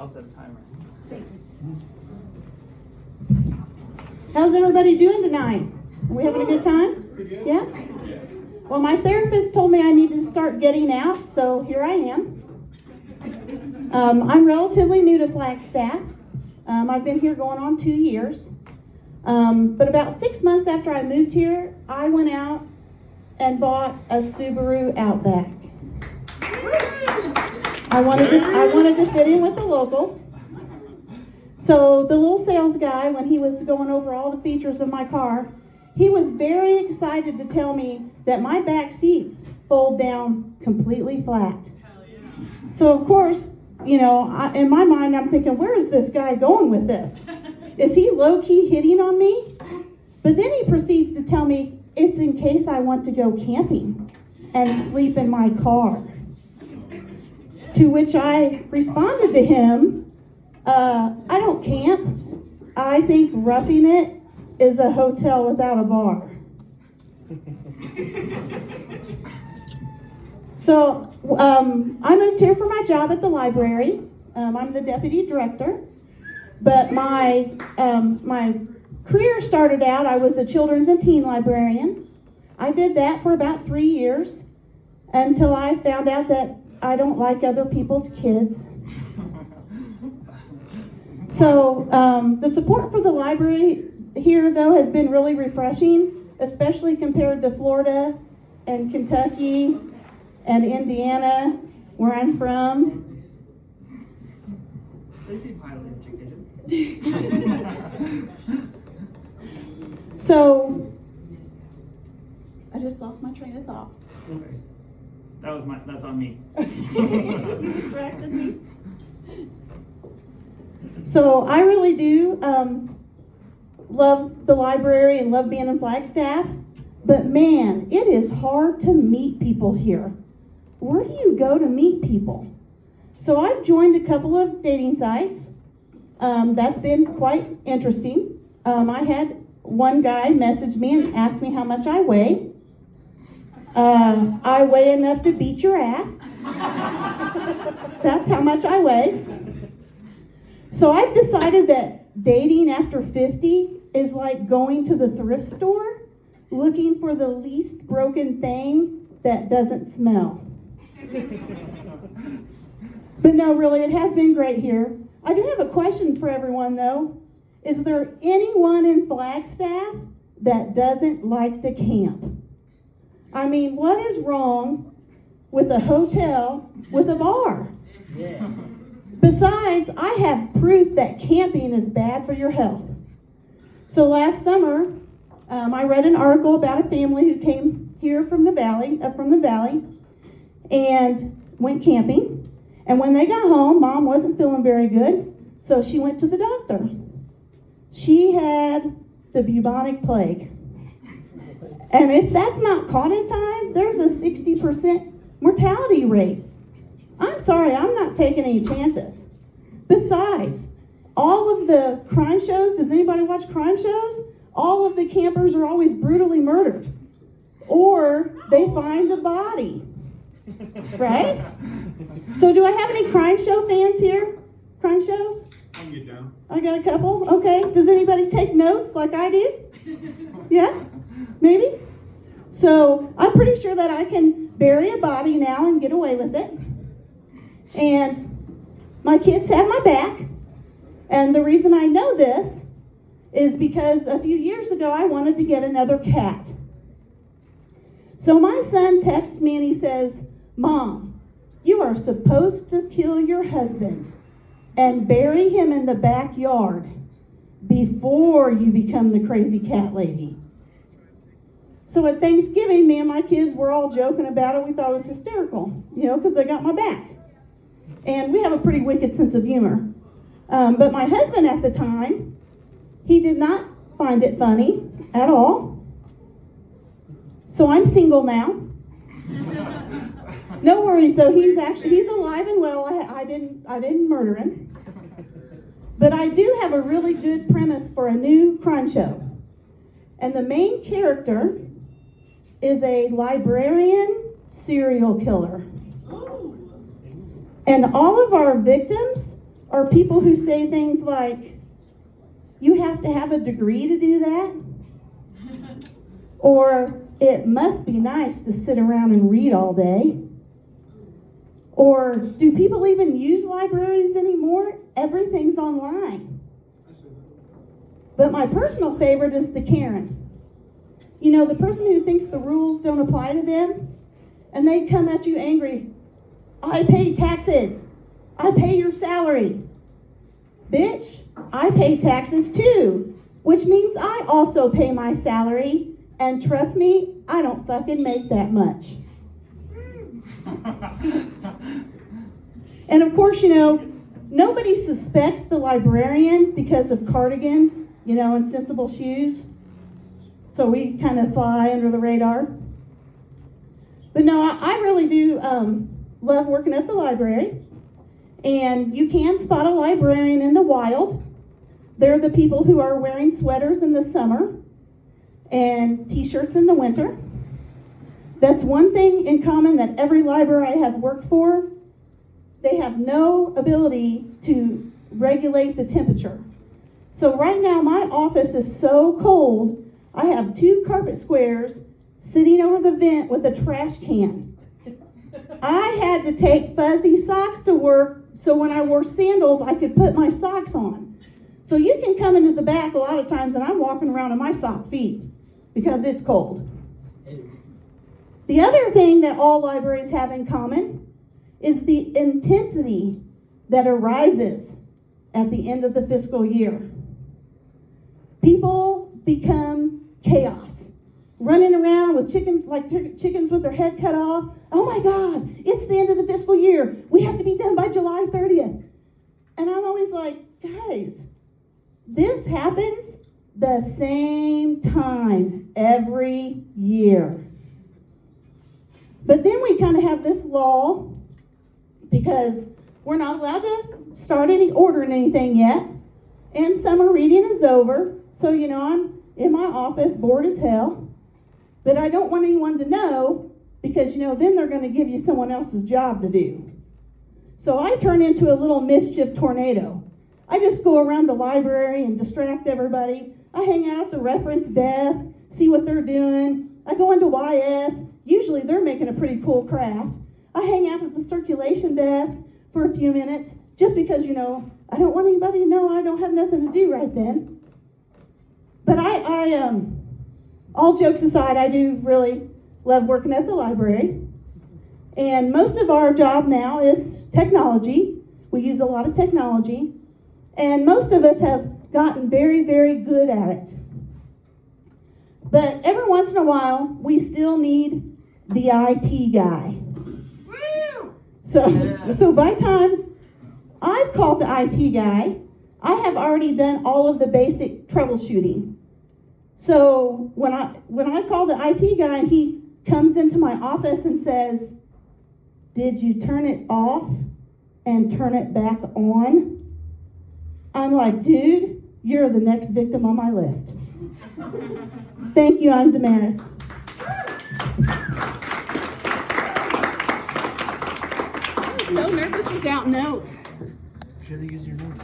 I'll set a timer. How's everybody doing tonight? Are we having a good time? Yeah? Well, my therapist told me I need to start getting out, so here I am. I'm relatively new to Flagstaff. I've been here going on 2 years. But about 6 months after I moved here, I went out and bought a Subaru Outback. I wanted to fit in with the locals. So the little sales guy, when he was going over all the features of my car, he was very excited to tell me that my back seats fold down completely flat. So of course, you know, in my mind, I'm thinking, where is this guy going with this? Is he low-key hitting on me? But then he proceeds to tell me it's in case I want to go camping and sleep in my car. To which I responded to him, I don't camp. I think roughing it is a hotel without a bar. So I moved here for my job at the library. I'm the deputy director. But my career started out, I was a children's and teen librarian. I did that for about 3 years until I found out that I don't like other people's kids. So the support for the library here, though, has been really refreshing, especially compared to Florida and Kentucky and Indiana, where I'm from. They seem highly educated. So, I just lost my train of thought. Okay. That's on me. You distracted me. So I really do love the library and love being in Flagstaff, but man, it is hard to meet people here. Where do you go to meet people? So I've joined a couple of dating sites. That's been quite interesting. I had one guy message me and ask me how much I weigh. I weigh enough to beat your ass. That's how much I weigh. So I've decided that dating after 50 is like going to the thrift store looking for the least broken thing that doesn't smell. But no, really, it has been great here. I do have a question for everyone, though. Is there anyone in Flagstaff that doesn't like to camp? I mean, what is wrong with a hotel with a bar? Yeah. Besides, I have proof that camping is bad for your health. So last summer, I read an article about a family who came here from the valley, and went camping. And when they got home, Mom wasn't feeling very good, so she went to the doctor. She had the bubonic plague. And if that's not caught in time, there's a 60% mortality rate. I'm sorry, I'm not taking any chances. Besides, all of the crime shows, does anybody watch crime shows? All of the campers are always brutally murdered. Or they find the body. Right? So do I have any crime show fans here? Crime shows? I can get down. I got a couple. Okay. Does anybody take notes like I do? Yeah? Maybe? So I'm pretty sure that I can bury a body now and get away with it. And my kids have my back. And the reason I know this is because a few years ago I wanted to get another cat. So my son texts me and he says, Mom, you are supposed to kill your husband and bury him in the backyard before you become the crazy cat lady. So at Thanksgiving, me and my kids were all joking about it. We thought it was hysterical, because they got my back. And we have a pretty wicked sense of humor. But my husband at the time, he did not find it funny at all. So I'm single now. No worries though, he's alive and well. I didn't murder him. But I do have a really good premise for a new crime show. And the main character is a librarian serial killer. And all of our victims are people who say things like, you have to have a degree to do that, or it must be nice to sit around and read all day. Or do people even use libraries anymore? Everything's online. But my personal favorite is the Karen. You know, the person who thinks the rules don't apply to them, and they come at you angry. I pay taxes. I pay your salary. Bitch, I pay taxes too, which means I also pay my salary. And trust me, I don't fucking make that much. And of course, you know, nobody suspects the librarian because of cardigans, you know, and sensible shoes. So we kind of fly under the radar. But no, I really do love working at the library. And you can spot a librarian in the wild. They're the people who are wearing sweaters in the summer and t-shirts in the winter. That's one thing in common that every library I have worked for, they have no ability to regulate the temperature. So right now my office is so cold, I have 2 carpet squares sitting over the vent with a trash can. I had to take fuzzy socks to work so when I wore sandals I could put my socks on. So you can come into the back a lot of times and I'm walking around in my sock feet because it's cold. The other thing that all libraries have in common is the intensity that arises at the end of the fiscal year. People become chaos, running around with chickens with their head cut off. Oh my God, it's the end of the fiscal year. We have to be done by July 30th. And I'm always like, guys, this happens the same time every year. But then we kind of have this law because we're not allowed to start ordering anything yet. And summer reading is over. So, you know, I'm in my office, bored as hell. But I don't want anyone to know because, you know, then they're going to give you someone else's job to do. So I turn into a little mischief tornado. I just go around the library and distract everybody. I hang out at the reference desk, see what they're doing. I go into YS. Usually they're making a pretty cool craft. I hang out at the circulation desk for a few minutes just because, you know, I don't want anybody to know I don't have nothing to do right then. But all jokes aside, I do really love working at the library. And most of our job now is technology. We use a lot of technology. And most of us have gotten very, very good at it. But every once in a while, we still need the IT guy. So by the time I've called the IT guy, I have already done all of the basic troubleshooting. So when I call the IT guy and he comes into my office and says, "Did you turn it off and turn it back on?" I'm like, dude, you're the next victim on my list. Thank you, I'm Damaris. I'm so nervous without notes. Should have used your notes.